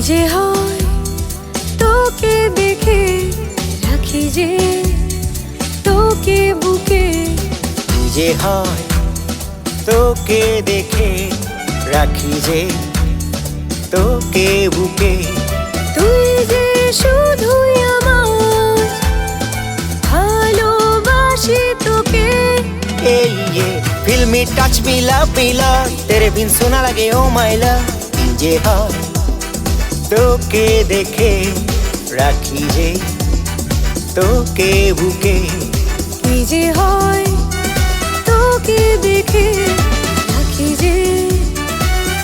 যে হয় তোকে দেখে রাখি যে তোকে বুকে, কি যে হয় তোকে দেখে রাখি যে তোকে বুকে। তুই যে শুধুই আমার, ভালোবাসি তোকে। এই ये feel me touch me love me love तेरे बिन सुना लगे ओ माय लव। কি যে হয় তোকে দেখে রাখি যে তোকে বুকে। কি যে হয় তোকে দেখে রাখি যে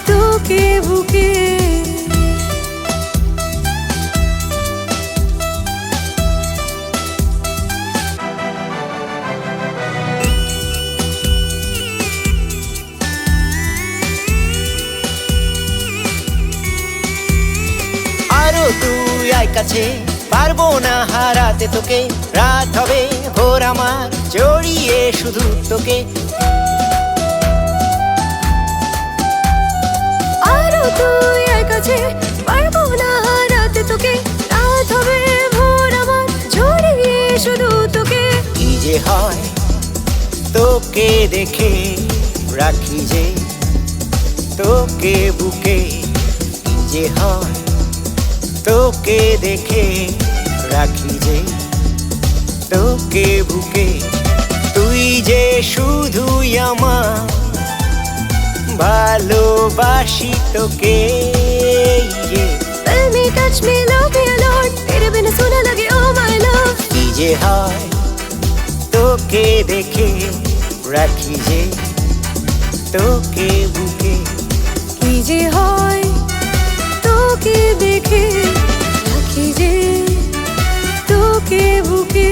তোকে বুকে। আরো তুই আয় কাছে, পারবো না হারাতে তোকে। রাত হবে ভোর আমার জড়িয়ে শুধু তোকে। আরো তুই আয় কাছে, পারবো না হারাতে তোকে। রাত হবে ভোর আমার জড়িয়ে শুধু তোকে। কি যে হয় তোকে দেখে রাখি যে তোকে বুকে। কি যে হয় তোকে দেখে রাখি যে তোকে বুকে। তুই যে শুধুই আমার, ভালোবাসি তোকে। Tell me, touch me, love me a lot, तेरे बिन सुना लगे oh my love। কি যে হয় তোকে দেখে রাখি যে তোকে বুকে। কি যে হয় তোকে দেখে রাখি যে তোকে বুকে।